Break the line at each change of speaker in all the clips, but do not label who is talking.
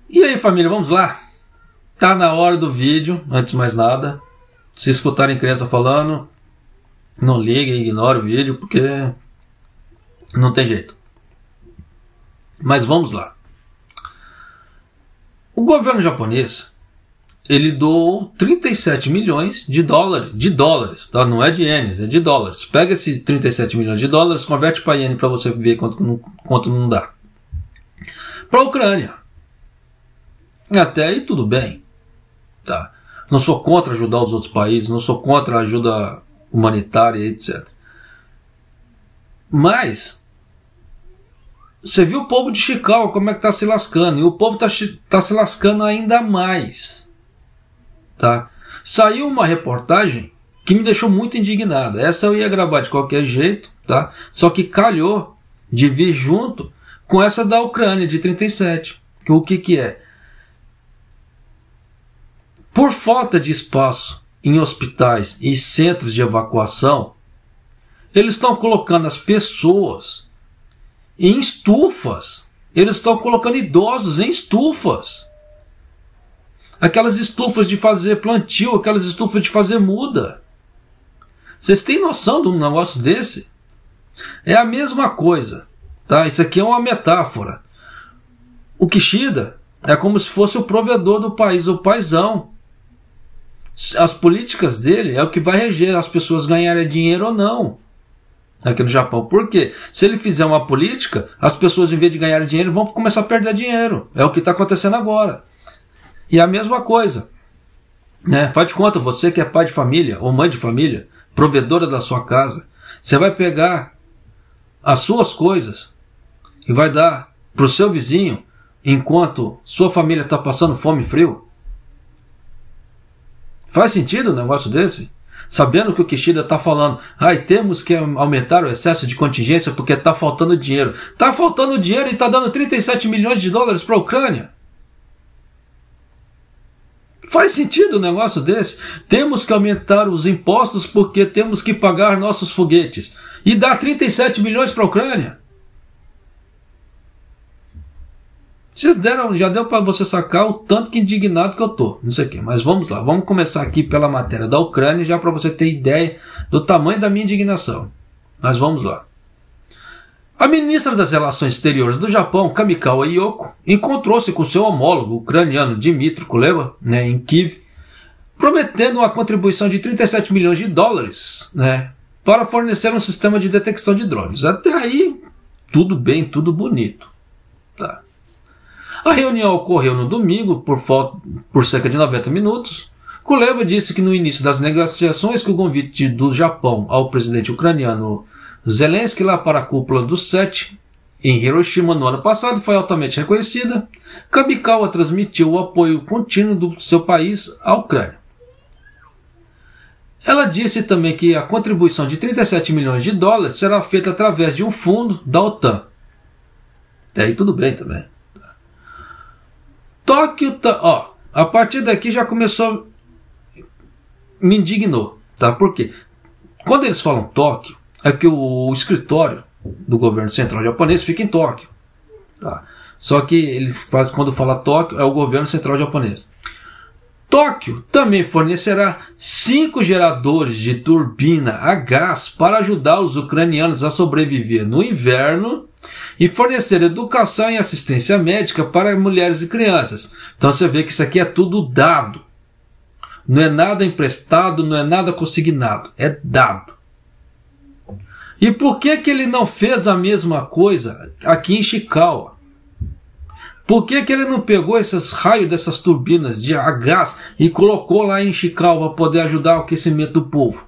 E aí, família, vamos lá? Tá na hora do vídeo, antes de mais nada. Se escutarem criança falando, não liguem, ignore o vídeo, porque não tem jeito. Mas vamos lá. O governo japonês, ele doou 37 milhões de dólares, tá? Não é de ienes, é de dólares. Pega esse 37 milhões de dólares, converte para iene para você ver quanto não dá. Para a Ucrânia. Até aí tudo bem. Tá? Não sou contra ajudar os outros países, não sou contra a ajuda humanitária, etc. Mas você viu o povo de Chicago como é que está se lascando. E o povo tá se lascando ainda mais. Tá? Saiu uma reportagem que me deixou muito indignado. Essa eu ia gravar de qualquer jeito, tá? Só que calhou de vir junto com essa da Ucrânia, de 37. O que é? Por falta de espaço em hospitais e centros de evacuação, eles estão colocando as pessoas em estufas. Eles estão colocando idosos em estufas. Aquelas estufas de fazer plantio, aquelas estufas de fazer muda. Vocês têm noção de um negócio desse? É a mesma coisa. Tá? Isso aqui é uma metáfora. O Kishida é como se fosse o provedor do país, o paizão. As políticas dele é o que vai reger as pessoas ganharem dinheiro ou não aqui no Japão. Por quê? Se ele fizer uma política, as pessoas, em vez de ganharem dinheiro, vão começar a perder dinheiro. É o que está acontecendo agora. E a mesma coisa, né? Faz de conta, você que é pai de família ou mãe de família, provedora da sua casa, você vai pegar as suas coisas e vai dar para o seu vizinho enquanto sua família está passando fome e frio? Faz sentido um negócio desse? Sabendo que o Kishida está falando, temos que aumentar o excesso de contingência porque está faltando dinheiro. Está faltando dinheiro e está dando 37 milhões de dólares para a Ucrânia. Faz sentido um negócio desse? Temos que aumentar os impostos porque temos que pagar nossos foguetes. E dá 37 milhões para a Ucrânia? Já deu para você sacar o tanto que indignado que eu tô. Não sei o que, mas vamos lá. Vamos começar aqui pela matéria da Ucrânia, já para você ter ideia do tamanho da minha indignação. Mas vamos lá. A ministra das Relações Exteriores do Japão, Kamikawa Yoko, encontrou-se com seu homólogo ucraniano Dmytro Kuleba, né, em Kiev, prometendo uma contribuição de 37 milhões de dólares, né, para fornecer um sistema de detecção de drones. Até aí, tudo bem, tudo bonito. Tá. A reunião ocorreu no domingo por cerca de 90 minutos. Kuleba disse que no início das negociações que o convite do Japão ao presidente ucraniano Zelensky lá para a cúpula do 7 em Hiroshima no ano passado foi altamente reconhecida. Kamikawa transmitiu o apoio contínuo do seu país à Ucrânia. Ela disse também que a contribuição de 37 milhões de dólares será feita através de um fundo da OTAN. Até aí tudo bem também. Tóquio, a partir daqui já começou, me indignou, tá? Por quê? Quando eles falam Tóquio, é que o escritório do governo central japonês fica em Tóquio, tá? Só que quando fala Tóquio, é o governo central japonês. Tóquio também fornecerá 5 geradores de turbina a gás para ajudar os ucranianos a sobreviver no inverno e fornecer educação e assistência médica para mulheres e crianças. Então você vê que isso aqui é tudo dado. Não é nada emprestado, não é nada consignado, é dado. E por que ele não fez a mesma coisa aqui em Chicago? Por que ele não pegou esses raios dessas turbinas de a gás e colocou lá em Chicago para poder ajudar o aquecimento do povo?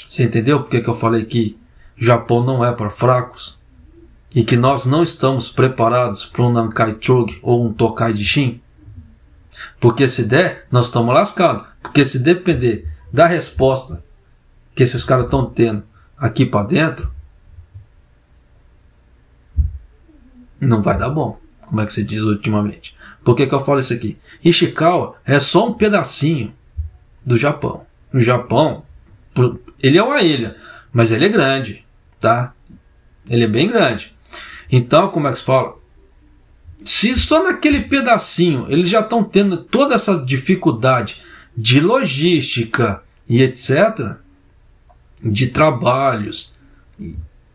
Você entendeu por que eu falei que Japão não é para fracos? E que nós não estamos preparados para um Nankai Chogi ou um Tokai de Shin? Porque se der, nós estamos lascados. Porque se depender da resposta que esses caras estão tendo aqui para dentro, não vai dar bom, como é que se diz ultimamente. Por que eu falo isso aqui? Ishikawa é só um pedacinho do Japão. O Japão, ele é uma ilha, mas ele é grande, tá? Ele é bem grande. Então, como é que se fala? Se só naquele pedacinho eles já estão tendo toda essa dificuldade de logística e etc., de trabalhos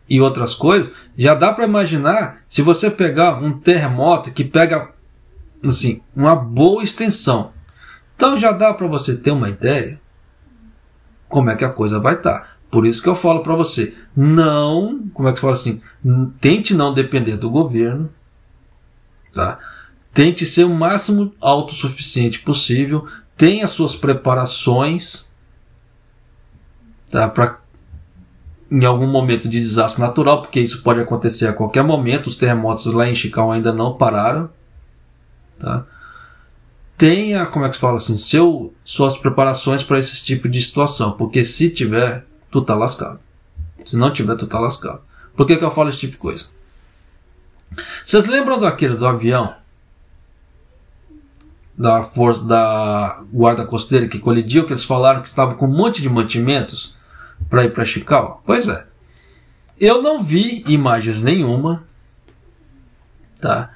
e outras coisas, já dá para imaginar se você pegar um terremoto que pega assim, uma boa extensão. Então já dá para você ter uma ideia como é que a coisa vai estar. Por isso que eu falo para você, não, como é que fala assim, tente não depender do governo, tá? Tente ser o máximo autossuficiente possível, tenha suas preparações, tá? Para em algum momento de desastre natural, porque isso pode acontecer a qualquer momento, os terremotos lá em Chicago ainda não pararam, tá? Tenha, como é que se fala assim, suas preparações para esse tipo de situação, porque se tiver, tu tá lascado. Se não tiver, tu tá lascado. Por que eu falo esse tipo de coisa? Vocês lembram do avião da força da guarda costeira que colidiu, que eles falaram que estava com um monte de mantimentos para ir para Chicago? Pois é. Eu não vi imagens nenhuma, tá,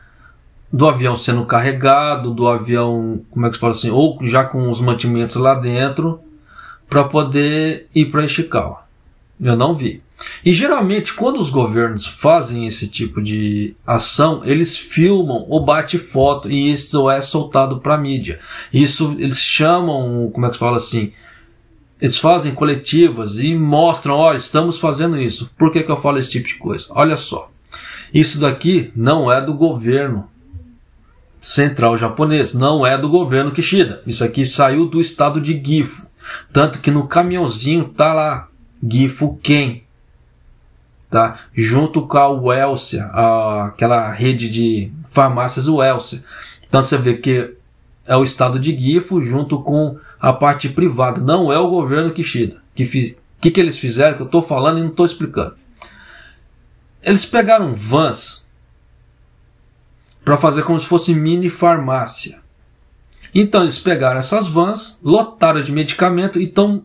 do avião sendo carregado, do avião, como é que se fala assim, ou já com os mantimentos lá dentro, para poder ir para Chicago. Eu não vi. E geralmente, quando os governos fazem esse tipo de ação, eles filmam ou bate foto e isso é soltado para a mídia. Isso eles chamam, como é que se fala assim, eles fazem coletivas e mostram, olha, estamos fazendo isso. Por que eu falo esse tipo de coisa? Olha só, isso daqui não é do governo central japonês, não é do governo Kishida. Isso aqui saiu do estado de Gifu. Tanto que no caminhãozinho tá lá, Gifu Ken, tá? Junto com a Welcia, aquela rede de farmácias Welcia. Então você vê que é o estado de Gifu junto com a parte privada. Não é o governo Kishida. Que eles fizeram, que eu estou falando e não estou explicando. Eles pegaram vans para fazer como se fosse mini farmácia. Então eles pegaram essas vans, lotaram de medicamento e estão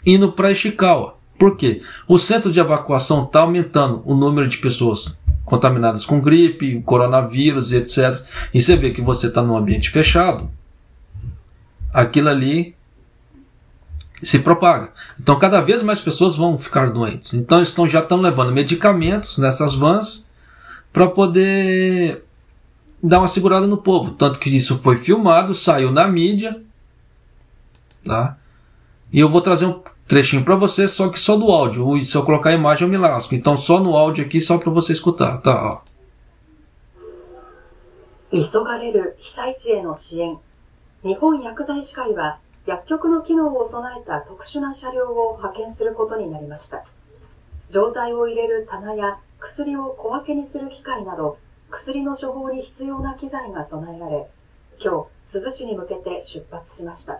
indo para Ishikawa. Por quê? O centro de evacuação está aumentando o número de pessoas contaminadas com gripe, coronavírus e etc. E você vê que você está num ambiente fechado, aquilo ali se propaga. Então cada vez mais pessoas vão ficar doentes. Então eles já estão levando medicamentos nessas vans para poder dar uma segurada no povo. Tanto que isso foi filmado, saiu na mídia, tá? E eu vou trazer um trechinho para você, só que só do áudio. Se eu colocar a imagem eu me lasco. Então só no áudio aqui, só para você escutar, tá? Ó.
急がれる被災地への支援。日本薬剤師会は薬局の機能を備えた特殊な車両を派遣することになりました。錠剤を入れる棚や薬を小分けにする機械など、薬の処方に必要な機材が備えられ、今日珠洲市に向けて出発しました。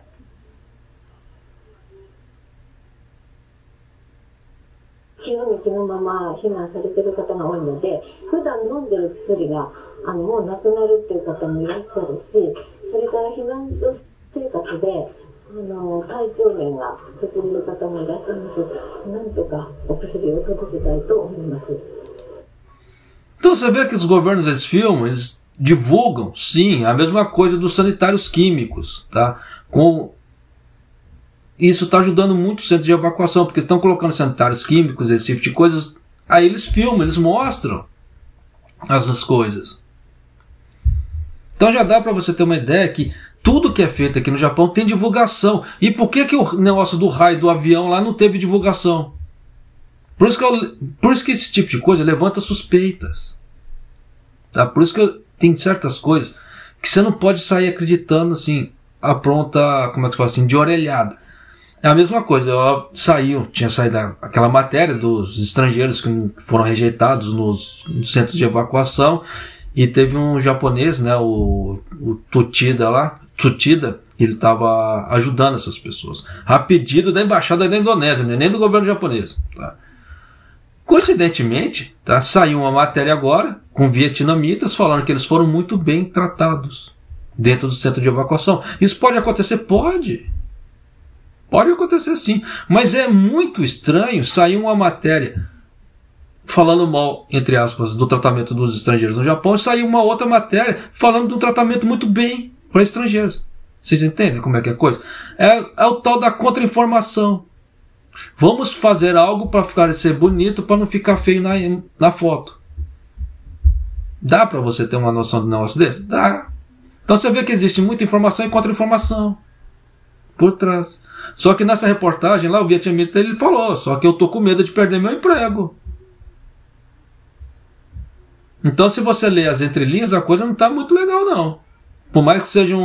気の身気のまま避難されている方が多いので、普段飲んでる薬がもうなくなるっていう方もいらっしゃるし、それから避難所生活で体調面が崩れる方もいらっしゃいます。なんとかお薬を届けたいと思います。
Então você vê que os governos eles filmam, eles divulgam, sim, a mesma coisa dos sanitários químicos, tá? Isso está ajudando muito o centro de evacuação, porque estão colocando sanitários químicos, esse tipo de coisas. Aí eles filmam, eles mostram essas coisas. Então já dá para você ter uma ideia que tudo que é feito aqui no Japão tem divulgação. E por que o negócio do raio do avião lá não teve divulgação? Por isso que esse tipo de coisa levanta suspeitas. Tá? Por isso que tem certas coisas que você não pode sair acreditando assim, a pronta, como é que se fala assim, de orelhada. É a mesma coisa, tinha saído aquela matéria dos estrangeiros que foram rejeitados nos centros de evacuação, e teve um japonês, né, o Tsutida, ele estava ajudando essas pessoas, a pedido da embaixada da Indonésia, né, nem do governo japonês. Tá? Coincidentemente, tá, saiu uma matéria agora com vietnamitas falando que eles foram muito bem tratados dentro do centro de evacuação. Isso pode acontecer? Pode. Pode acontecer sim, mas é muito estranho sair uma matéria falando mal, entre aspas, do tratamento dos estrangeiros no Japão, e saiu uma outra matéria falando de um tratamento muito bem para estrangeiros. Vocês entendem como é que é a coisa? É o tal da contra-informação. Vamos fazer algo para ficar ser bonito, para não ficar feio na foto. Dá para você ter uma noção de um negócio desse? Dá. Então você vê que existe muita informação e contra-informação por trás. Só que nessa reportagem lá, o vietnamita ele falou, só que eu tô com medo de perder meu emprego. Então se você ler as entrelinhas, a coisa não tá muito legal não. Por mais que seja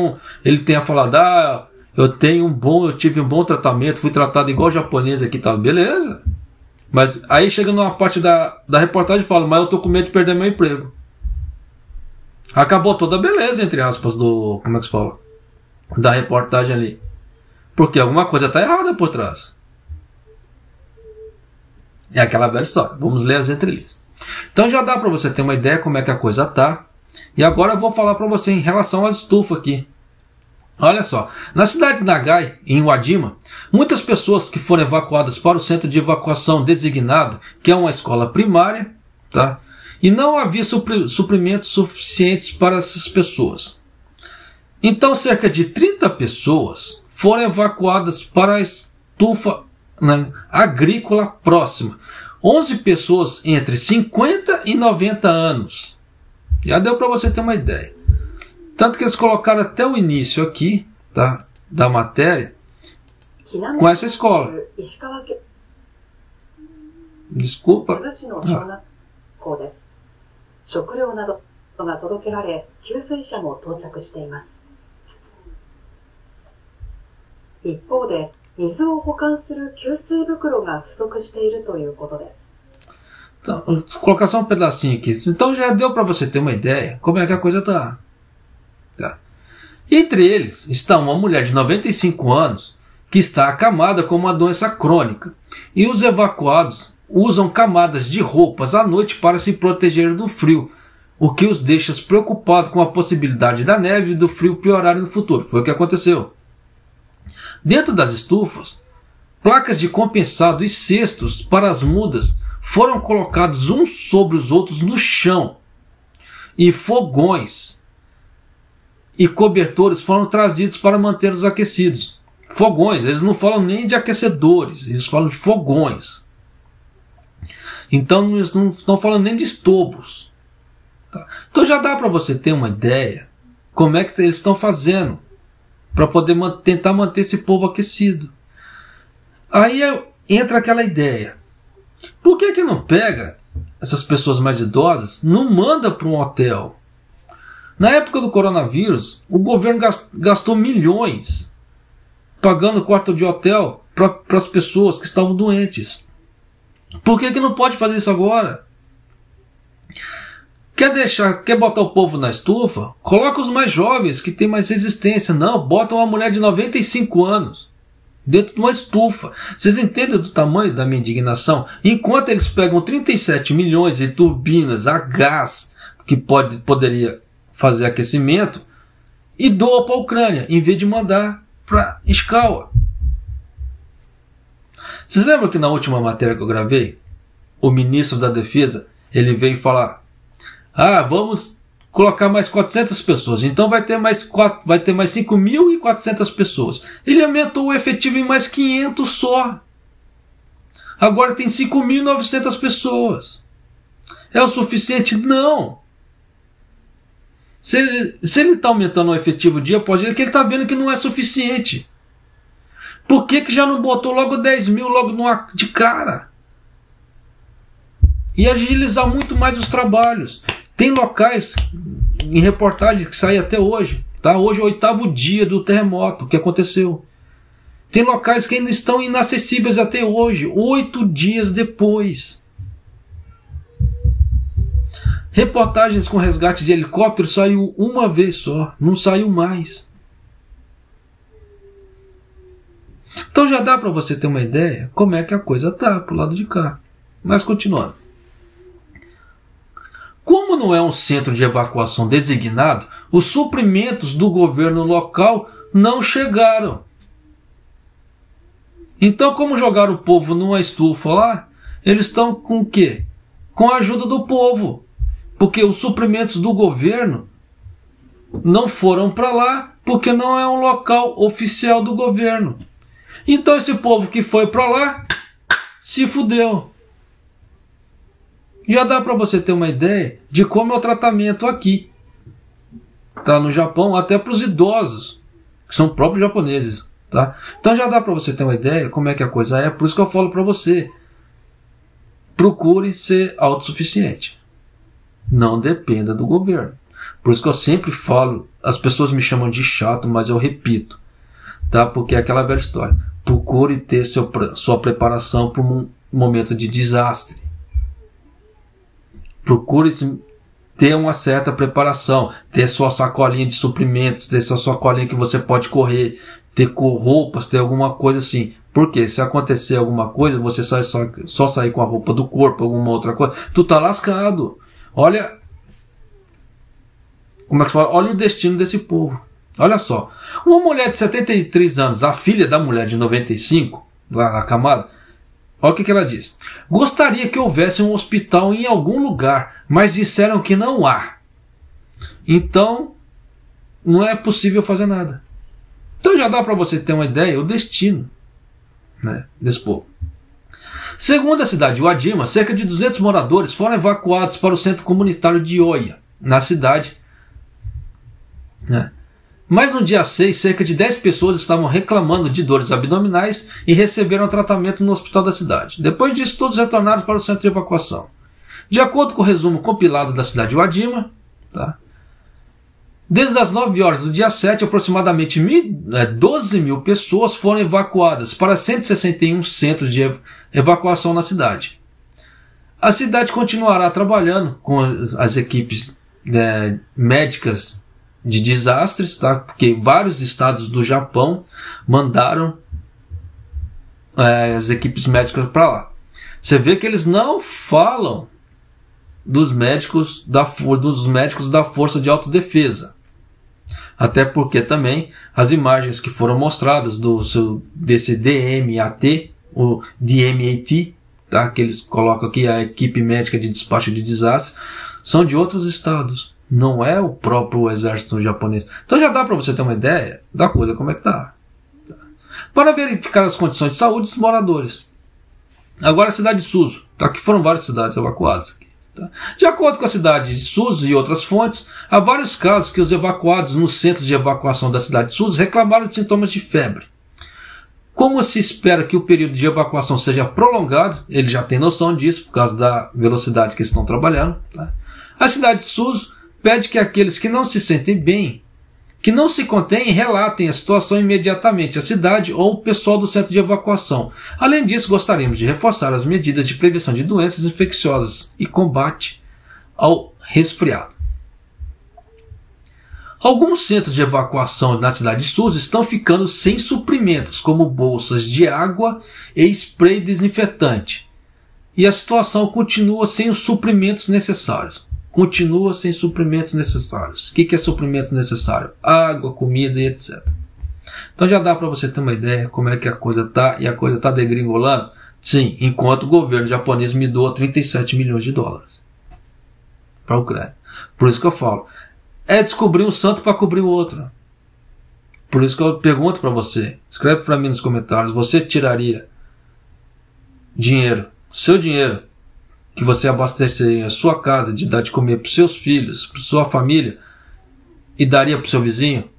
ele tenha falado, eu tive um bom tratamento, fui tratado igual japonês aqui e tal, beleza. Mas aí chega numa parte da reportagem e fala, mas eu tô com medo de perder meu emprego. Acabou toda a beleza, entre aspas, como é que se fala? Da reportagem ali. Porque alguma coisa está errada por trás. É aquela velha história. Vamos ler as entrelinhas. Então já dá para você ter uma ideia como é que a coisa tá. E agora eu vou falar para você em relação à estufa aqui. Olha só. Na cidade de Nagai, em Uadima, muitas pessoas que foram evacuadas para o centro de evacuação designado, que é uma escola primária, tá? E não havia suprimentos suficientes para essas pessoas. Então cerca de 30 pessoas foram evacuadas para a estufa agrícola próxima. 11 pessoas entre 50 e 90 anos. Já deu para você ter uma ideia. Tanto que eles colocaram até o início aqui, tá, da matéria com essa escola. Desculpa. Ah.
食料などが届けられ、給水車も到着しています。一方で、水を保管する給水袋が不足しているということです。
Então, vou colocar só um pedacinho aqui. Então já deu para você ter uma ideia como é que a coisa tá. Entre eles está uma mulher de 95 anos que está acamada com uma doença crônica. E os evacuados usam camadas de roupas à noite para se proteger do frio, o que os deixa preocupados com a possibilidade da neve e do frio piorarem no futuro. Foi o que aconteceu. Dentro das estufas, placas de compensado e cestos para as mudas foram colocados uns sobre os outros no chão, e fogões e cobertores foram trazidos para mantê-los aquecidos. Fogões, eles não falam nem de aquecedores, eles falam de fogões. Então eles não estão falando nem de estobos. Tá? Então já dá para você ter uma ideia como é que eles estão fazendo para poder tentar manter esse povo aquecido. Aí entra aquela ideia. Por que não pega essas pessoas mais idosas, não manda para um hotel? Na época do coronavírus, o governo gastou milhões pagando quarto de hotel para as pessoas que estavam doentes. Por que não pode fazer isso agora? Quer botar o povo na estufa? Coloca os mais jovens que têm mais resistência. Não, bota uma mulher de 95 anos dentro de uma estufa. Vocês entendem do tamanho da minha indignação? Enquanto eles pegam 37 milhões de turbinas a gás que poderia fazer aquecimento e doa para a Ucrânia, em vez de mandar para Ishikawa. Vocês lembram que na última matéria que eu gravei, o ministro da Defesa, ele veio falar: vamos colocar mais 400 pessoas, então vai ter mais 5.400 pessoas. Ele aumentou o efetivo em mais 500 só. Agora tem 5.900 pessoas. É o suficiente? Não. Se ele está aumentando o efetivo dia após dia, é que ele está vendo que não é suficiente. Por que já não botou logo 10 mil logo de cara? E agilizar muito mais os trabalhos. Tem locais em reportagem que saem até hoje. Tá? Hoje é o 8º dia do terremoto que aconteceu. Tem locais que ainda estão inacessíveis até hoje, 8 dias depois. Reportagens com resgate de helicóptero saiu uma vez só, não saiu mais. Então já dá para você ter uma ideia como é que a coisa tá pro lado de cá. Mas continuando. Como não é um centro de evacuação designado, os suprimentos do governo local não chegaram. Então, como jogaram o povo numa estufa lá, eles estão com o quê? com a ajuda do povo, porque os suprimentos do governo não foram para lá, porque não é um local oficial do governo. Então esse povo que foi para lá se fudeu. Já dá para você ter uma ideia de como é o tratamento aqui, tá, no Japão, até para os idosos, que são próprios japoneses, tá? Então já dá para você ter uma ideia como é que a coisa é. Por isso que eu falo para você, procure ser autossuficiente, não dependa do governo. Por isso que eu sempre falo, as pessoas me chamam de chato, mas eu repito, tá? Porque é aquela velha história, procure ter sua preparação para um momento de desastre. Procure ter uma certa preparação, ter sua sacolinha de suprimentos, ter sua sacolinha que você pode correr, ter roupas, ter alguma coisa assim. Porque se acontecer alguma coisa, você só sair com a roupa do corpo, alguma outra coisa, tu tá lascado. Olha, como é que fala? Olha o destino desse povo. Olha só, uma mulher de 73 anos, a filha da mulher de 95, lá na camada, olha o que ela diz. Gostaria que houvesse um hospital em algum lugar, mas disseram que não há. Então, não é possível fazer nada. Então já dá para você ter uma ideia, o destino, né, desse povo. Segundo a cidade de Uedima, cerca de 200 moradores foram evacuados para o centro comunitário de Oya, na cidade, né? Mas no dia 6, cerca de 10 pessoas estavam reclamando de dores abdominais e receberam tratamento no hospital da cidade. Depois disso, todos retornaram para o centro de evacuação. De acordo com o resumo compilado da cidade de Uedima, tá? Desde as 9 horas do dia 7, aproximadamente 12 mil pessoas foram evacuadas para 161 centros de evacuação na cidade. A cidade continuará trabalhando com as equipes médicas de desastres, tá? Porque vários estados do Japão mandaram as equipes médicas para lá. Você vê que eles não falam dos médicos da Força de Autodefesa. Até porque também as imagens que foram mostradas desse DMAT, o DMAT, tá? Que eles colocam aqui, a equipe médica de despacho de desastres, são de outros estados. Não é o próprio exército japonês. Então já dá para você ter uma ideia da coisa como é que tá. Para verificar as condições de saúde dos moradores. Agora a cidade de Suzu, tá? Que foram várias cidades evacuadas aqui, tá? De acordo com a cidade de Suzu e outras fontes, há vários casos que os evacuados nos centros de evacuação da cidade de Suzu reclamaram de sintomas de febre. Como se espera que o período de evacuação seja prolongado, eles já têm noção disso por causa da velocidade que eles estão trabalhando, tá? A cidade de Suzu pede que aqueles que não se sentem bem, que não se contêm, relatem a situação imediatamente à cidade ou ao pessoal do centro de evacuação. Além disso, gostaríamos de reforçar as medidas de prevenção de doenças infecciosas e combate ao resfriado. Alguns centros de evacuação na cidade de Suzu estão ficando sem suprimentos, como bolsas de água e spray desinfetante. E a situação continua sem os suprimentos necessários. Continua sem suprimentos necessários. O que é suprimento necessário? Água, comida e etc. Então já dá para você ter uma ideia como é que a coisa está, e a coisa está degringolando. Sim, enquanto o governo japonês me doa 37 milhões de dólares para a Ucrânia. Por isso que eu falo, é descobrir um santo para cobrir o outro. Por isso que eu pergunto para você, escreve para mim nos comentários, você tiraria dinheiro, seu dinheiro, que você abasteceria a sua casa, de dar de comer para os seus filhos, para sua família, e daria para o seu vizinho?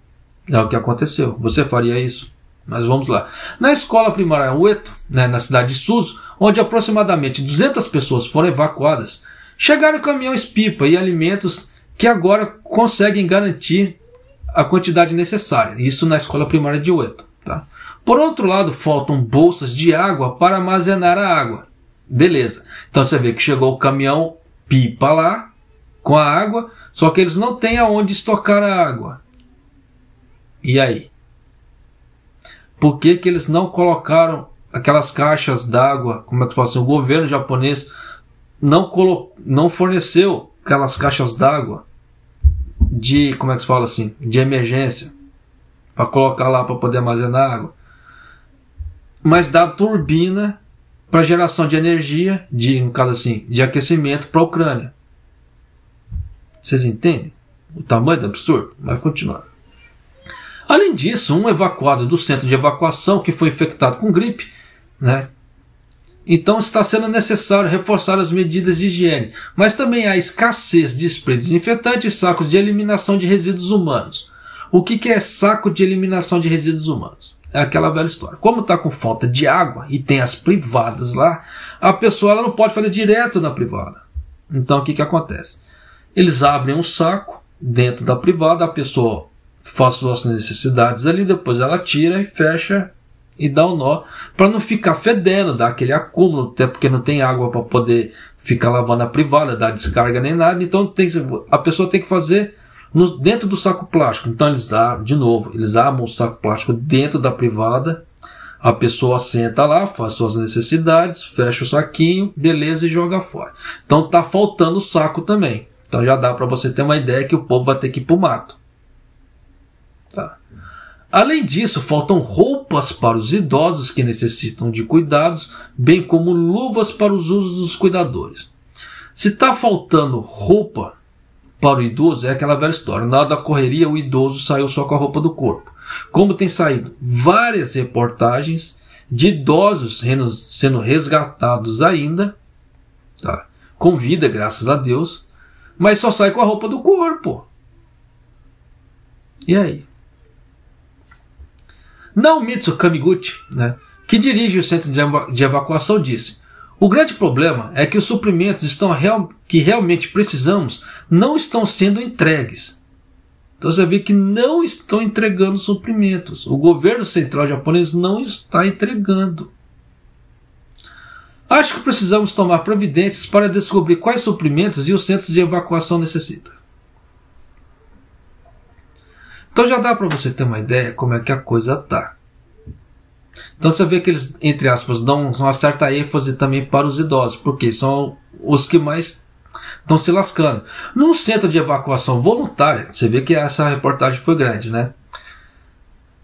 É o que aconteceu. Você faria isso? Mas vamos lá. Na escola primária Ueto, na cidade de Suzu, onde aproximadamente 200 pessoas foram evacuadas, chegaram caminhões-pipa e alimentos que agora conseguem garantir a quantidade necessária. Isso na escola primária de Ueto, tá? Por outro lado, faltam bolsas de água para armazenar a água. Beleza. Então você vê que chegou o caminhão pipa lá com a água, só que eles não têm aonde estocar a água. E aí? Por que eles não colocaram aquelas caixas d'água? Como é que fala assim? O governo japonês não forneceu aquelas caixas d'água de, como é que se fala assim? De emergência, para colocar lá para poder armazenar água. Mas dá turbina para geração de energia, no caso assim, de aquecimento para a Ucrânia. Vocês entendem o tamanho do absurdo? Vai continuar. Além disso, um evacuado do centro de evacuação que foi infectado com gripe, né? Então está sendo necessário reforçar as medidas de higiene, mas também há escassez de spray desinfetante e sacos de eliminação de resíduos humanos. O que é saco de eliminação de resíduos humanos? É aquela velha história. Como está com falta de água e tem as privadas lá, a pessoa ela não pode fazer direto na privada. Então o que acontece? Eles abrem um saco dentro da privada, a pessoa faz suas necessidades ali, depois ela tira e fecha e dá um nó, para não ficar fedendo, dar aquele acúmulo, até porque não tem água para poder ficar lavando a privada, dar descarga nem nada, então a pessoa tem que fazer dentro do saco plástico. Então eles abrem o saco plástico dentro da privada, a pessoa senta lá, faz suas necessidades, fecha o saquinho, beleza, e joga fora. Então tá faltando o saco também. Então já dá para você ter uma ideia que o povo vai ter que ir pro mato. Tá. Além disso, faltam roupas para os idosos que necessitam de cuidados, bem como luvas para os usos dos cuidadores. Se está faltando roupa para o idoso, é aquela velha história. Na hora da correria, o idoso saiu só com a roupa do corpo. Como tem saído várias reportagens de idosos sendo resgatados ainda, tá, com vida, graças a Deus, mas só sai com a roupa do corpo. E aí? Naomitsu Kamiguchi, né, que dirige o centro de evacuação, disse: o grande problema é que os suprimentos que realmente precisamos não estão sendo entregues. Então você vê que não estão entregando suprimentos. O governo central japonês não está entregando. Acho que precisamos tomar providências para descobrir quais suprimentos e os centros de evacuação necessitam. Então já dá para você ter uma ideia como é que a coisa está. Então você vê que eles, entre aspas, dão uma certa ênfase também para os idosos, porque são os que mais estão se lascando. Num centro de evacuação voluntária, você vê que essa reportagem foi grande, né?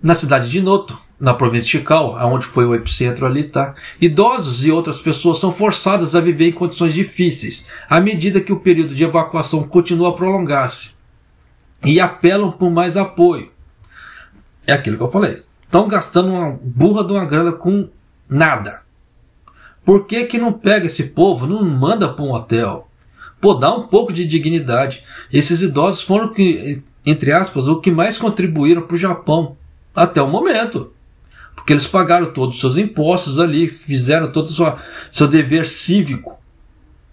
Na cidade de Noto, na província de Chikawa, onde foi o epicentro ali, tá? Idosos e outras pessoas são forçadas a viver em condições difíceis, à medida que o período de evacuação continua a prolongar-se. E apelam por mais apoio. É aquilo que eu falei. Estão gastando uma burra de uma grana com nada. Por que que não pega esse povo, não manda para um hotel? Pô, dá um pouco de dignidade. Esses idosos foram, entre aspas, o que mais contribuíram para o Japão até o momento. Porque eles pagaram todos os seus impostos ali, fizeram todo o seu dever cívico.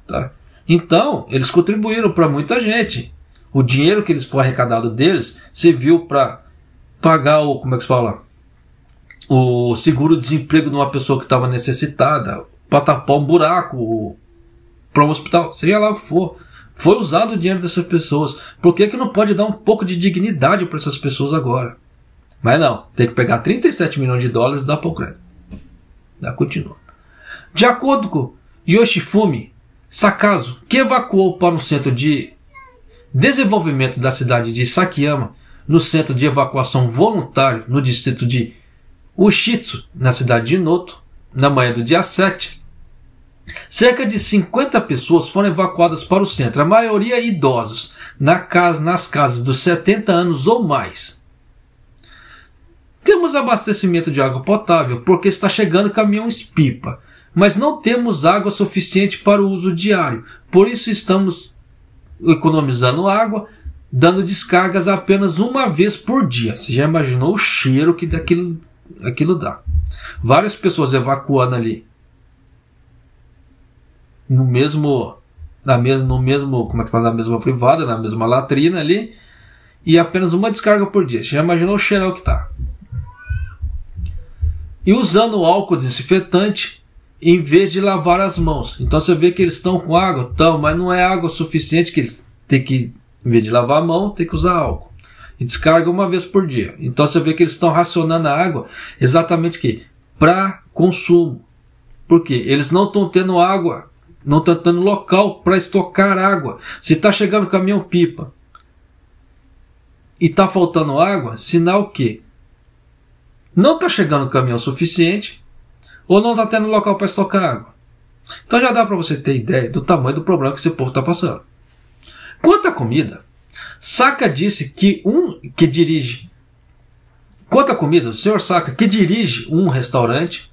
Tá? Então, eles contribuíram para muita gente. O dinheiro que eles foi arrecadado deles serviu para pagar o seguro-desemprego de uma pessoa que estava necessitada, para tapar um buraco, para um hospital, seja lá o que for. Foi usado o dinheiro dessas pessoas. Por que que não pode dar um pouco de dignidade para essas pessoas agora? Mas não, tem que pegar 37 milhões de dólares e dar para o Ucrânia. Continua. De acordo com Yoshifumi Sakazu, que evacuou para um centro de desenvolvimento da cidade de Sakiyama, no centro de evacuação voluntário no distrito de Ushitsu, na cidade de Noto, na manhã do dia 7, cerca de 50 pessoas foram evacuadas para o centro, a maioria idosos, nas casas dos 70 anos ou mais. Temos abastecimento de água potável porque está chegando caminhões-pipa, mas não temos água suficiente para o uso diário, por isso estamos economizando água, dando descargas apenas uma vez por dia. Você já imaginou o cheiro que aquilo dá? Várias pessoas evacuando ali na mesma privada, na mesma latrina ali, e apenas uma descarga por dia. Você já imaginou o cheirão que tá? E usando álcool desinfetante em vez de lavar as mãos. Então você vê que eles estão com água, mas não é água suficiente, que eles têm que, em vez de lavar a mão, tem que usar álcool. E descarga uma vez por dia. Então você vê que eles estão racionando a água exatamente para consumo. Por quê? Eles não estão tendo água, não estão tendo local para estocar água. Se está chegando caminhão-pipa e está faltando água, sinal que não está chegando caminhão suficiente, ou não está tendo local para estocar água. Então já dá para você ter ideia do tamanho do problema que esse povo está passando. Quanto à comida, Saka disse que o senhor Saka, que dirige um restaurante,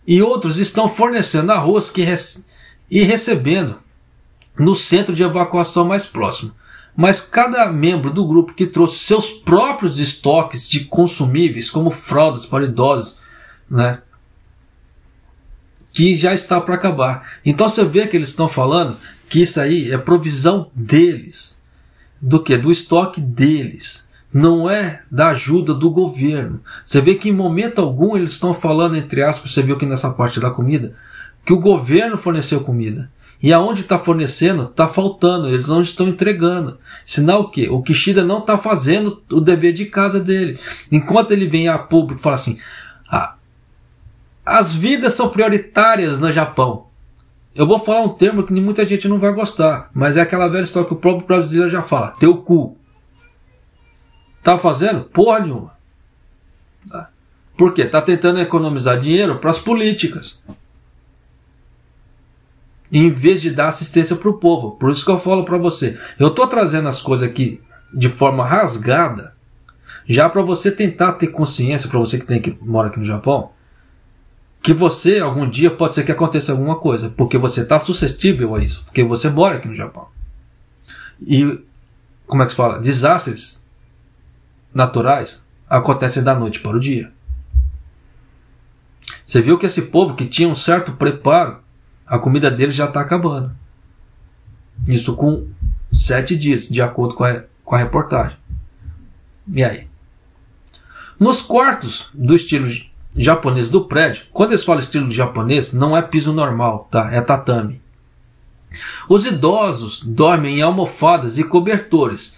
e outros estão fornecendo arroz e recebendo no centro de evacuação mais próximo. Mas cada membro do grupo que trouxe seus próprios estoques de consumíveis, como fraldas para idosos, né, que já está para acabar. Então você vê que eles estão falando que isso aí é provisão deles. Do que? Do estoque deles. Não é da ajuda do governo. Você vê que em momento algum eles estão falando, entre aspas, você viu que nessa parte da comida, que o governo forneceu comida. E aonde está fornecendo, está faltando, eles não estão entregando. Sinal o quê? O Kishida não está fazendo o dever de casa dele. Enquanto ele vem a público e fala assim, as vidas são prioritárias no Japão. Eu vou falar um termo que muita gente não vai gostar, mas é aquela velha história que o próprio brasileiro já fala, teu cu. Tá fazendo? Porra nenhuma. Por quê? Tá tentando economizar dinheiro para as políticas, em vez de dar assistência para o povo. Por isso que eu falo para você, eu estou trazendo as coisas aqui de forma rasgada, já para você tentar ter consciência, para você que mora aqui no Japão, que você, algum dia, pode ser que aconteça alguma coisa, porque você está suscetível a isso, porque você mora aqui no Japão. E, como é que se fala? Desastres naturais acontecem da noite para o dia. Você viu que esse povo que tinha um certo preparo, a comida deles já está acabando. Isso com 7 dias, de acordo com a reportagem. E aí? Nos quartos do estilo japonês do prédio, quando eles falam estilo japonês, não é piso normal, tá? É tatame. Os idosos dormem em almofadas e cobertores,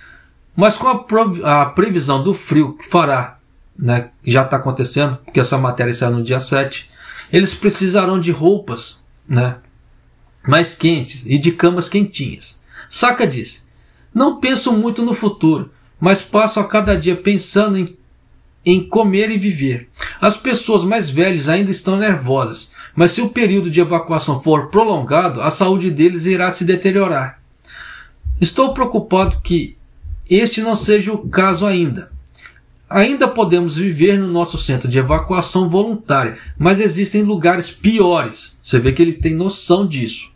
mas com a previsão do frio que fará, né, já está acontecendo, porque essa matéria saiu no dia 7, eles precisarão de roupas, né, mais quentes e de camas quentinhas. Saka disse, não penso muito no futuro, mas passo a cada dia pensando em comer e viver. As pessoas mais velhas ainda estão nervosas, mas se o período de evacuação for prolongado, a saúde deles irá se deteriorar. Estou preocupado que este não seja o caso ainda. Ainda podemos viver no nosso centro de evacuação voluntária, mas existem lugares piores. Você vê que ele tem noção disso.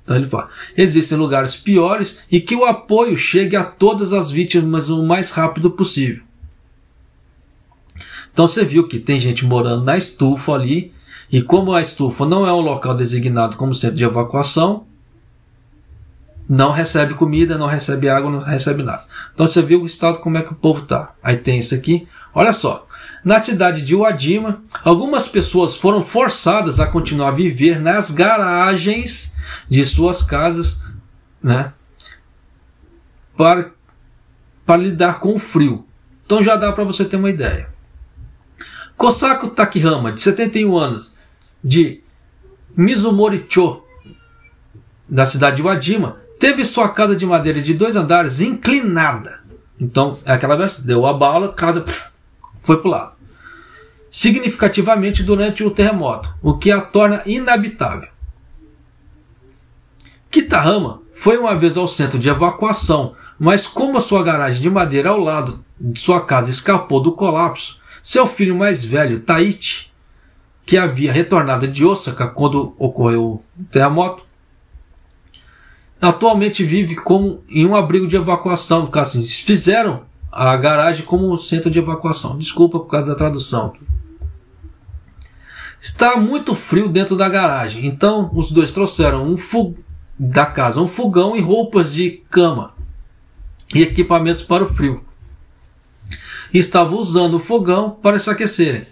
Então ele fala, existem lugares piores e que o apoio chegue a todas as vítimas o mais rápido possível. Então você viu que tem gente morando na estufa ali, e como a estufa não é um local designado como centro de evacuação, não recebe comida, não recebe água, não recebe nada. Então você viu o estado como é que o povo está. Aí tem isso aqui, olha só. Na cidade de Uedima, algumas pessoas foram forçadas a continuar a viver nas garagens de suas casas, né, para lidar com o frio. Então já dá para você ter uma ideia. Kosako Takihama, de 71 anos, de Mizumori-cho, da cidade de Uedima, teve sua casa de madeira de 2 andares inclinada. Então, é aquela versão, deu a bala, a casa foi para o lado. Significativamente durante o terremoto, o que a torna inabitável. Kitahama foi uma vez ao centro de evacuação, mas como a sua garagem de madeira ao lado de sua casa escapou do colapso, seu filho mais velho, Taichi, que havia retornado de Osaka quando ocorreu o terremoto, atualmente vive em um abrigo de evacuação. No caso, assim, fizeram a garagem como centro de evacuação. Desculpa por causa da tradução. Está muito frio dentro da garagem, então os dois trouxeram da casa um fogão e roupas de cama e equipamentos para o frio. E estavam usando o fogão para se aquecerem.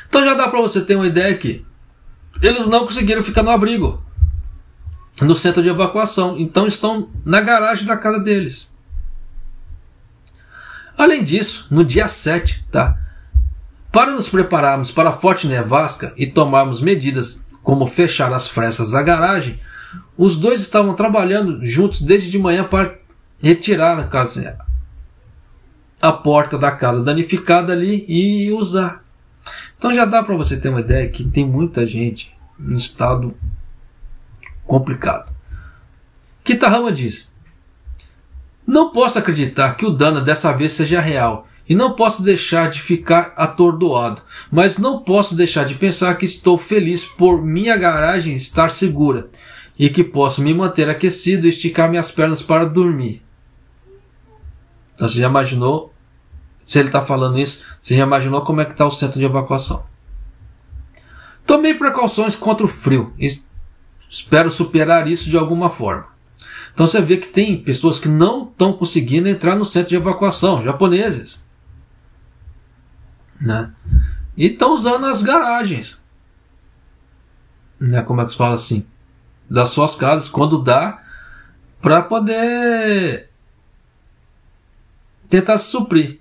Então já dá para você ter uma ideia que eles não conseguiram ficar no abrigo, no centro de evacuação. Então estão na garagem da casa deles. Além disso, no dia 7, tá? Para nos prepararmos para a forte nevasca e tomarmos medidas como fechar as frestas da garagem, os dois estavam trabalhando juntos desde de manhã para retirar, no caso, a porta da casa danificada ali e usar. Então já dá para você ter uma ideia que tem muita gente em estado complicado. Kitahama diz: não posso acreditar que o dano dessa vez seja real e não posso deixar de ficar atordoado, mas não posso deixar de pensar que estou feliz por minha garagem estar segura e que posso me manter aquecido e esticar minhas pernas para dormir. Então você já imaginou, se ele está falando isso, você já imaginou como é que está o centro de evacuação. Tomei precauções contra o frio e espero superar isso de alguma forma. Então você vê que tem pessoas que não estão conseguindo entrar no centro de evacuação, japoneses, né? E estão usando as garagens, né? Como é que se fala assim? Das suas casas, quando dá, para poder tentar se suprir.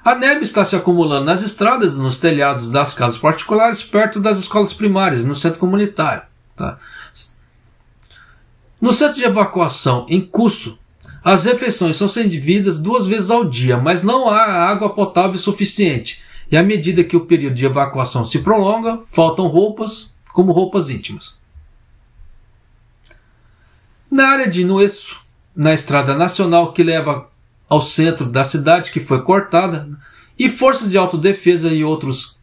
A neve está se acumulando nas estradas, nos telhados das casas particulares, perto das escolas primárias, no centro comunitário. Tá? No centro de evacuação, em Kuso, as refeições são servidas 2 vezes ao dia, mas não há água potável suficiente. E à medida que o período de evacuação se prolonga, faltam roupas, como roupas íntimas. Na área de Nuesu, na estrada nacional que leva ao centro da cidade, que foi cortada, e forças de autodefesa e outras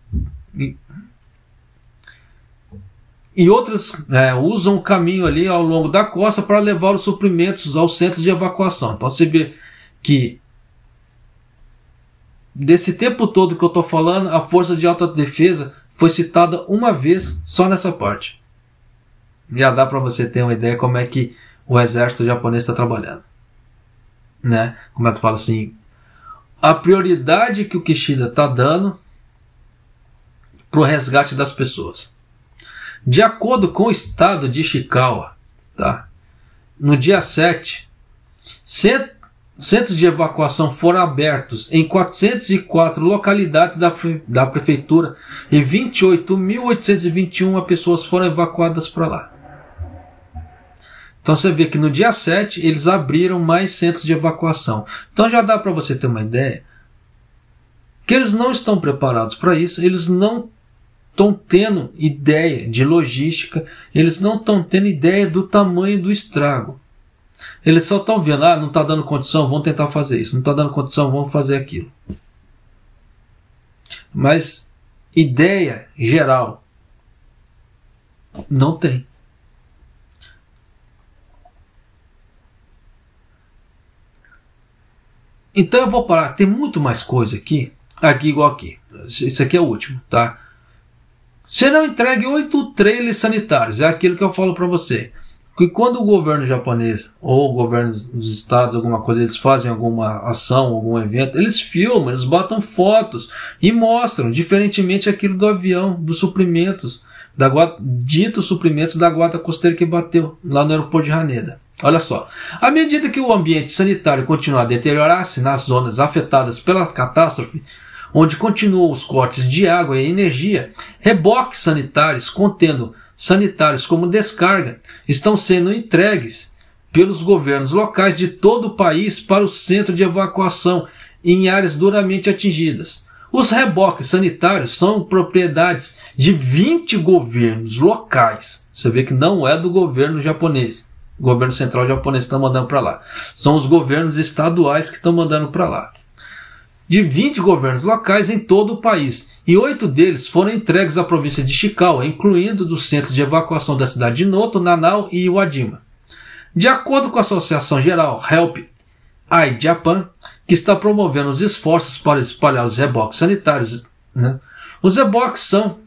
usam o caminho ali ao longo da costa para levar os suprimentos aos centros de evacuação. Então você vê que desse tempo todo que eu estou falando, a força de autodefesa foi citada uma vez só nessa parte. Já dá para você ter uma ideia como é que o exército japonês está trabalhando, né? Como é que fala assim? A prioridade que o Kishida está dando para o resgate das pessoas. De acordo com o estado de Ishikawa, tá? No dia 7, centros de evacuação foram abertos em 404 localidades da prefeitura e 28.821 pessoas foram evacuadas para lá. Então você vê que no dia 7 eles abriram mais centros de evacuação. Então já dá para você ter uma ideia que eles não estão preparados para isso, eles não estão tendo ideia de logística, eles não estão tendo ideia do tamanho do estrago. Eles só estão vendo, não está dando condição, vamos tentar fazer isso, não está dando condição, vamos fazer aquilo. Mas ideia geral não tem. Então eu vou parar, tem muito mais coisa aqui igual aqui. Isso aqui é o último, tá? Serão entregues 8 trailers sanitários, é aquilo que eu falo para você. Que quando o governo japonês ou o governo dos estados, alguma coisa, eles fazem alguma ação, algum evento, eles filmam, eles botam fotos e mostram, diferentemente aquilo do avião, dos suprimentos, ditos suprimentos da guarda costeira que bateu lá no aeroporto de Haneda. Olha só, à medida que o ambiente sanitário continuar a deteriorar-se nas zonas afetadas pela catástrofe, onde continuam os cortes de água e energia, reboques sanitários contendo sanitários como descarga estão sendo entregues pelos governos locais de todo o país para o centro de evacuação em áreas duramente atingidas. Os reboques sanitários são propriedades de 20 governos locais. Você vê que não é do governo japonês. O governo central japonês está mandando para lá. São os governos estaduais que estão mandando para lá. De 20 governos locais em todo o país. E 8 deles foram entregues à província de Ishikawa, incluindo dos centros de evacuação da cidade de Noto, Nanao e Iwadima. De acordo com a Associação Geral Help Aid Japan, que está promovendo os esforços para espalhar os reboques sanitários, né? Os reboques são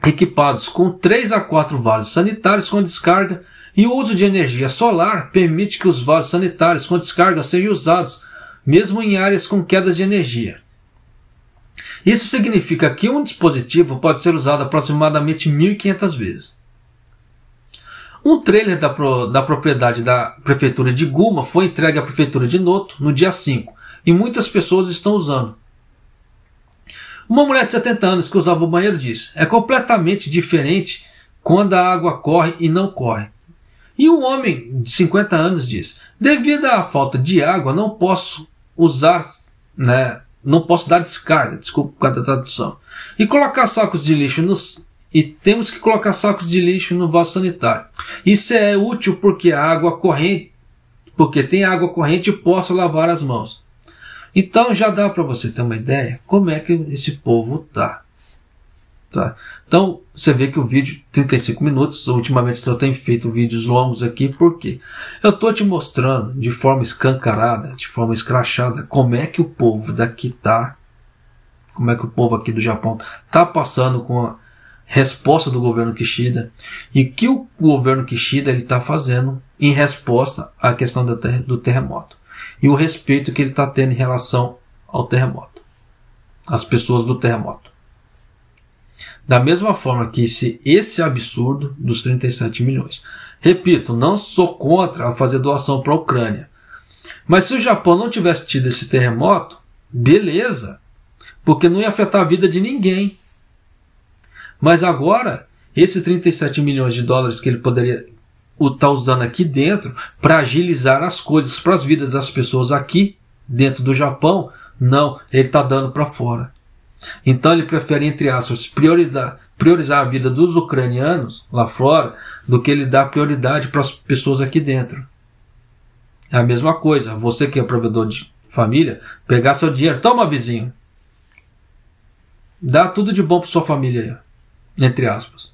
equipados com 3 a 4 vasos sanitários com descarga e o uso de energia solar permite que os vasos sanitários com descarga sejam usados mesmo em áreas com quedas de energia. Isso significa que um dispositivo pode ser usado aproximadamente 1.500 vezes. Um trailer da propriedade da prefeitura de Guma foi entregue à prefeitura de Noto no dia 5 e muitas pessoas estão usando. Uma mulher de 70 anos que usava o banheiro diz: é completamente diferente quando a água corre e não corre. E um homem de 50 anos diz: devido à falta de água não posso usar, não posso dar descarga, desculpa por causa da tradução. E colocar sacos de lixo e temos que colocar sacos de lixo no vaso sanitário. Isso é útil porque a água corrente, porque tem água corrente e posso lavar as mãos. Então já dá para você ter uma ideia como é que esse povo tá. Então você vê que o vídeo 35 minutos, ultimamente eu tenho feito vídeos longos aqui, porque eu estou te mostrando de forma escancarada, de forma escrachada, como é que o povo daqui tá, como é que o povo aqui do Japão tá passando com a resposta do governo Kishida e que o governo Kishida ele está fazendo em resposta à questão do terremoto e o respeito que ele está tendo em relação ao terremoto, às pessoas do terremoto. Da mesma forma que esse absurdo dos 37 milhões. Repito, não sou contra fazer doação para a Ucrânia. Mas se o Japão não tivesse tido esse terremoto, beleza, porque não ia afetar a vida de ninguém. Mas agora, esses 37 milhões de dólares que ele poderia estar usando aqui dentro para agilizar as coisas para as vidas das pessoas aqui dentro do Japão, não, ele está dando para fora. Então ele prefere, entre aspas, priorizar a vida dos ucranianos lá fora do que ele dar prioridade para as pessoas aqui dentro. É a mesma coisa, você que é provedor de família, pegar seu dinheiro, toma vizinho, dá tudo de bom para sua família, entre aspas.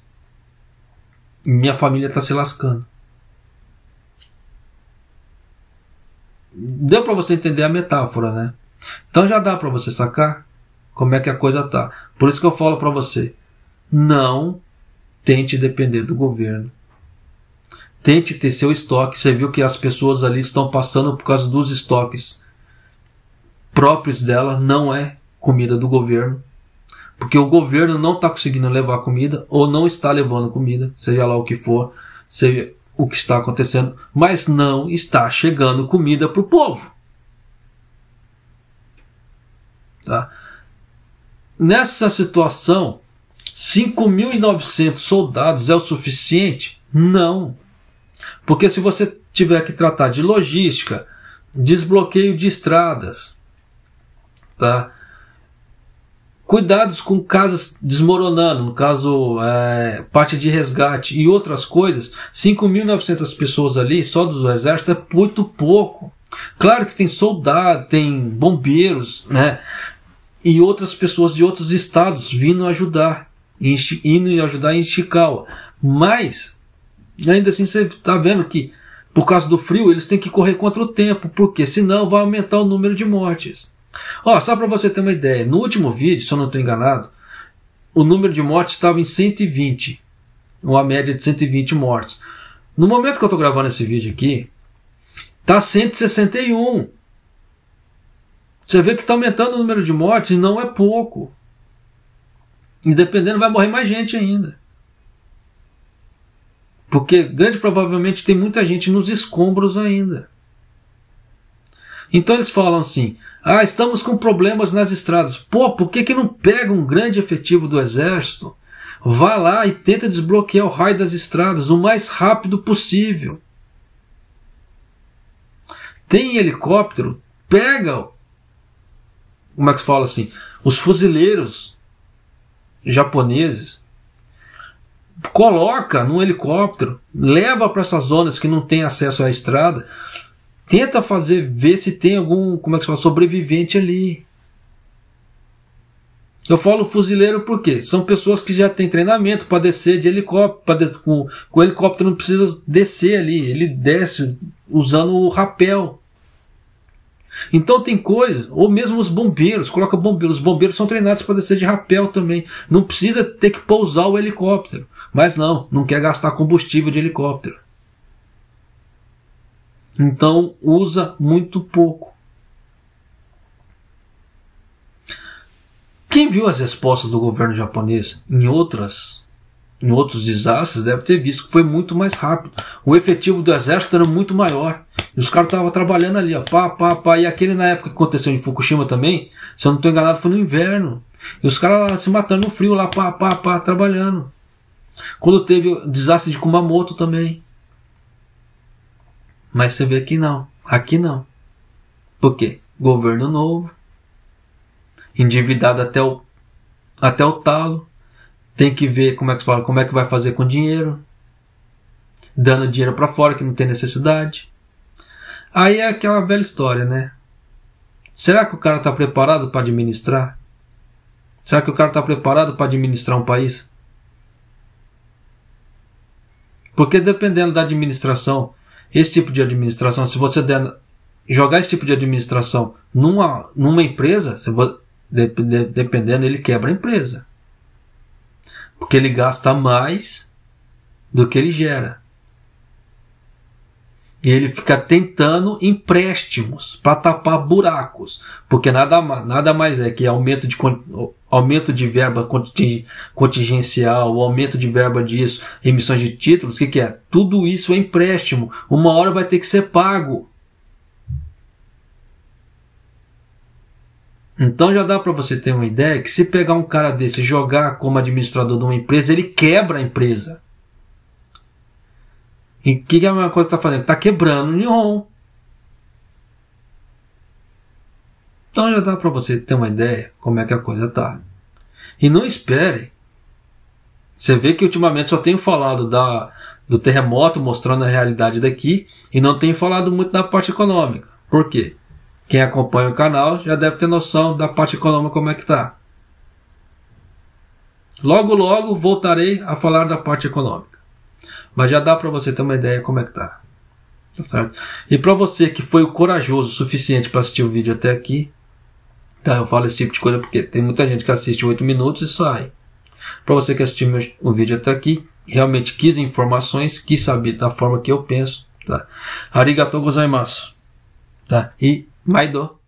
Minha família está se lascando. Deu para você entender a metáfora, né? Então já dá para você sacar como é que a coisa tá. Por isso que eu falo para você, não tente depender do governo. Tente ter seu estoque. Você viu que as pessoas ali estão passando por causa dos estoques próprios dela, não é comida do governo. Porque o governo não está conseguindo levar comida, ou não está levando comida, seja lá o que for, seja o que está acontecendo, mas não está chegando comida para o povo. Tá? Nessa situação, 5.900 soldados é o suficiente? Não. Porque se você tiver que tratar de logística, desbloqueio de estradas, tá? Cuidados com casas desmoronando, no caso, parte de resgate e outras coisas, 5.900 pessoas ali, só do exército, é muito pouco. Claro que tem soldado, tem bombeiros, né? E outras pessoas de outros estados vindo ajudar, indo ajudar em Ishikawa. Mas, ainda assim, você está vendo que, por causa do frio, eles têm que correr contra o tempo, porque senão vai aumentar o número de mortes. Ó, só para você ter uma ideia, no último vídeo, se eu não estou enganado, o número de mortes estava em 120, uma média de 120 mortes. No momento que eu estou gravando esse vídeo aqui, está 161. Você vê que está aumentando o número de mortes e não é pouco. E dependendo, vai morrer mais gente ainda. Porque, grande provavelmente, tem muita gente nos escombros ainda. Então eles falam assim, estamos com problemas nas estradas. Pô, por que não pega um grande efetivo do exército? Vá lá e tenta desbloquear o raio das estradas o mais rápido possível. Tem helicóptero? Pega, como é que se fala assim, os fuzileiros japoneses, coloca num helicóptero, leva para essas zonas que não tem acesso à estrada, tenta ver se tem algum, como é que se fala, sobrevivente ali. Eu falo fuzileiro porque são pessoas que já têm treinamento para descer de helicóptero, com o helicóptero não precisa descer ali, ele desce usando o rapel. Então tem coisas, ou mesmo os bombeiros, coloca bombeiros, os bombeiros são treinados para descer de rapel também, não precisa ter que pousar o helicóptero, mas não quer gastar combustível de helicóptero. Então usa muito pouco. Quem viu as respostas do governo japonês em outros desastres deve ter visto que foi muito mais rápido. O efetivo do exército era muito maior. E os caras estavam trabalhando ali, ó, E aquele na época que aconteceu em Fukushima também, se eu não estou enganado, foi no inverno. E os caras se matando no frio lá, trabalhando. Quando teve o desastre de Kumamoto também. Mas você vê que não. Aqui não. Por quê? Governo novo. endividado até o talo, tem que ver como é que vai fazer com o dinheiro, dando dinheiro para fora que não tem necessidade. Aí é aquela velha história, né? Será que o cara está preparado para administrar? Será que o cara está preparado para administrar um país? Porque dependendo da administração, esse tipo de administração, se você jogar esse tipo de administração numa empresa, dependendo, ele quebra a empresa. Porque ele gasta mais do que ele gera. E ele fica tentando empréstimos para tapar buracos. Porque nada mais é que aumento de verba contingencial, aumento de verba disso, emissões de títulos, o que é? Tudo isso é empréstimo. Uma hora vai ter que ser pago. Então já dá para você ter uma ideia que se pegar um cara desse e jogar como administrador de uma empresa, ele quebra a empresa. E o que é a mesma coisa que está fazendo? Está quebrando o Nihon. Então já dá para você ter uma ideia como é que a coisa está. E não espere. Você vê que ultimamente só tenho falado do terremoto, mostrando a realidade daqui, e não tenho falado muito da parte econômica. Por quê? Quem acompanha o canal já deve ter noção da parte econômica como é que está. Logo, logo voltarei a falar da parte econômica. Mas já dá para você ter uma ideia como é que tá. Tá certo? E para você que foi o corajoso o suficiente para assistir o vídeo até aqui, tá? Eu falo esse tipo de coisa porque tem muita gente que assiste 8 minutos e sai. Para você que assistiu o vídeo até aqui, realmente quis informações, quis saber da forma que eu penso, tá? Arigatou gozaimasu. Tá? E Maido.